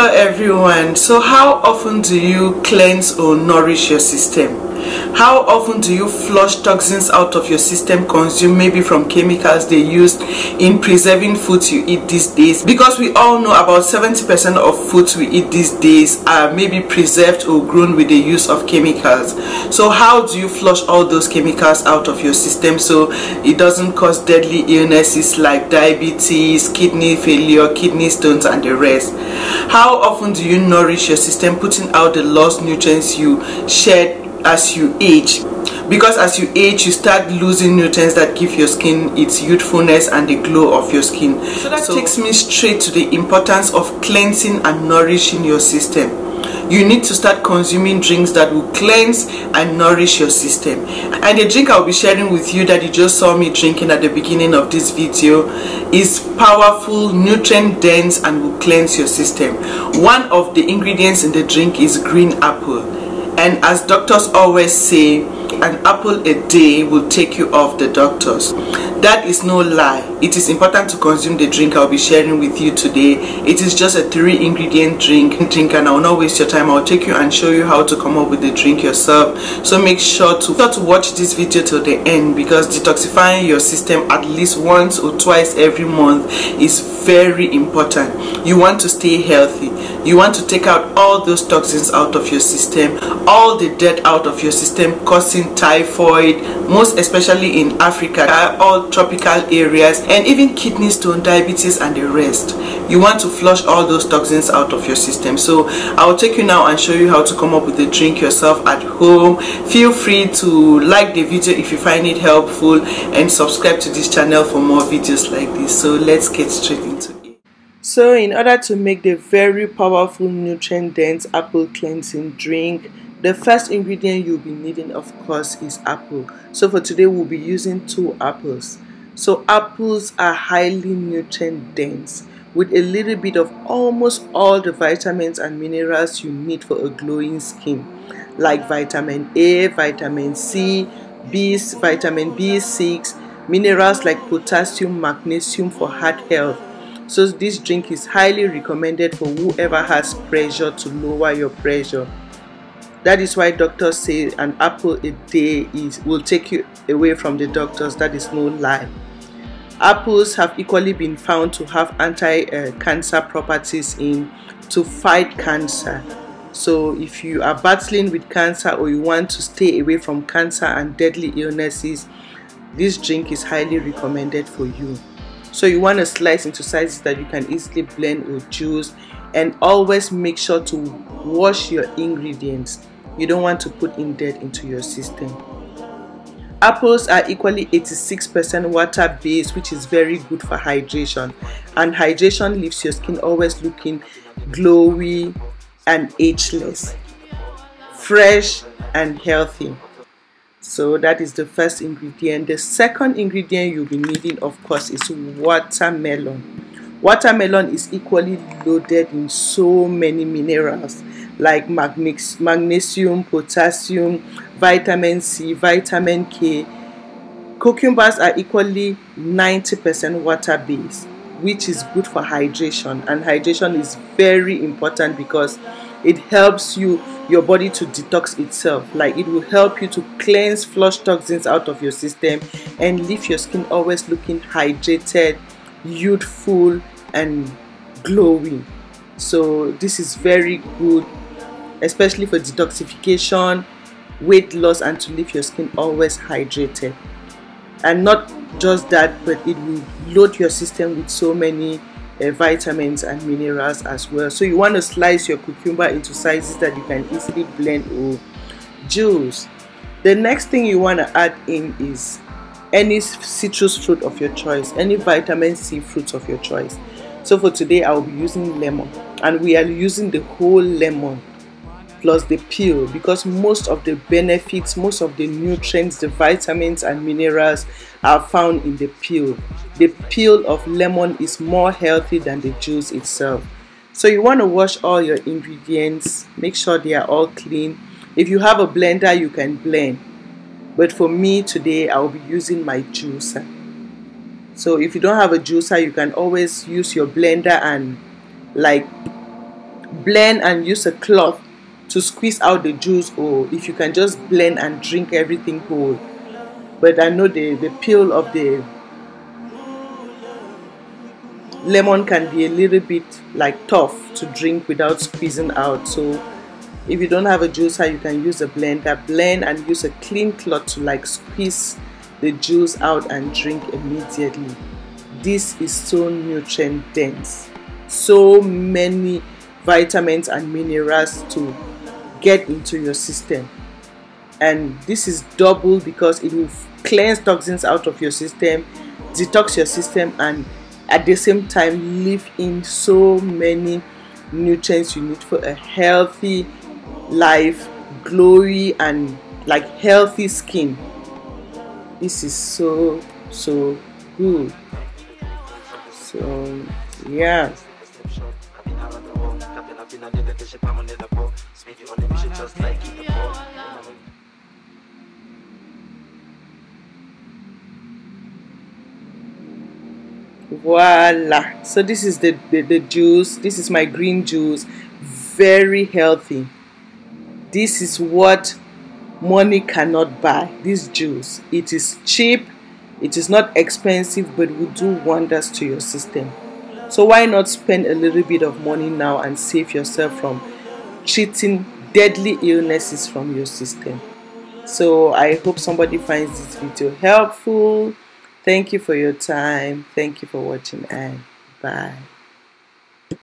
Hello everyone. So how often do you cleanse or nourish your system? How often do you flush toxins out of your system consumed maybe from chemicals they used in preserving foods you eat these days? Because we all know about 70% of foods we eat these days are maybe preserved or grown with the use of chemicals. So how do you flush all those chemicals out of your system so it doesn't cause deadly illnesses like diabetes, kidney failure, kidney stones and the rest? How often do you nourish your system, putting out the lost nutrients you shed as you age? Because as you age, you start losing nutrients that give your skin its youthfulness and the glow of your skin. So that takes me straight to the importance of cleansing and nourishing your system. You need to start consuming drinks that will cleanse and nourish your system. And the drink I'll be sharing with you that you just saw me drinking at the beginning of this video is powerful, nutrient dense, and will cleanse your system. One of the ingredients in the drink is green apple. And as doctors always say, an apple a day will take you off the doctors. That is no lie. It is important to consume the drink I'll be sharing with you today. It is just a 3-ingredient drink, and I will not waste your time. I'll take you and show you how to come up with the drink yourself. So make sure to watch this video till the end, because detoxifying your system at least once or twice every month is very important. You want to stay healthy. You want to take out all those toxins out of your system, all the dirt out of your system causing typhoid, most especially in Africa, all tropical areas, and even kidney stone, diabetes and the rest. You want to flush all those toxins out of your system. So I'll take you now and show you how to come up with the drink yourself at home. Feel free to like the video if you find it helpful, and subscribe to this channel for more videos like this. So let's get straight into it. So in order to make the very powerful nutrient dense apple cleansing drink, the first ingredient you'll be needing, of course, is apple. So for today we'll be using 2 apples. So apples are highly nutrient dense with a little bit of almost all the vitamins and minerals you need for a glowing skin, like vitamin A, vitamin C, vitamin B6, minerals like potassium, magnesium for heart health. So this drink is highly recommended for whoever has pressure, to lower your pressure. That is why doctors say an apple a day will take you away from the doctors. That is no lie. Apples have equally been found to have anti-cancer properties to fight cancer. So if you are battling with cancer or you want to stay away from cancer and deadly illnesses, this drink is highly recommended for you. So you want to slice into sizes that you can easily blend or juice, and always make sure to wash your ingredients. You don't want to put in dirt into your system. Apples are equally 86% water based, which is very good for hydration, and hydration leaves your skin always looking glowy and ageless, fresh and healthy. So that is the first ingredient. The second ingredient you'll be needing, of course, is watermelon. Watermelon is equally loaded in so many minerals like magnesium, potassium, vitamin C, vitamin K. Cucumbers are equally 90% water based, which is good for hydration, and hydration is very important because it helps your body to detox itself. Like, it will help you to cleanse, flush toxins out of your system, and leave your skin always looking hydrated, youthful and glowing. So this is very good, especially for detoxification, weight loss, and to leave your skin always hydrated. And not just that, but it will load your system with so many vitamins and minerals as well. So you want to slice your cucumber into sizes that you can easily blend or juice. The next thing you want to add in is any citrus fruit of your choice, any vitamin C fruits of your choice. So for today I will be using lemon, and we are using the whole lemon plus the peel, because most of the benefits, most of the nutrients, the vitamins and minerals are found in the peel. The peel of lemon is more healthy than the juice itself. So you want to wash all your ingredients, make sure they are all clean. If you have a blender, you can blend, but for me today I will be using my juicer. So if you don't have a juicer, you can always use your blender and like blend and use a cloth to squeeze out the juice, or if you can just blend and drink everything whole. But I know the peel of the lemon can be a little bit like tough to drink without squeezing out. So if you don't have a juicer, you can use a blender. Blend and use a clean cloth to like squeeze the juice out and drink immediately. This is so nutrient dense, so many vitamins and minerals to get into your system, and this is double because it will cleanse toxins out of your system, detox your system, and at the same time leave in so many nutrients you need for a healthy life, glowy, and like healthy skin. This is so good. So yeah, voila. So this is the juice. This is my green juice, very healthy. This is what money cannot buy. This juice, it is cheap, it is not expensive, but will do wonders to your system. So why not spend a little bit of money now and save yourself from treating deadly illnesses from your system? So I hope somebody finds this video helpful. Thank you for your time. Thank you for watching, and bye.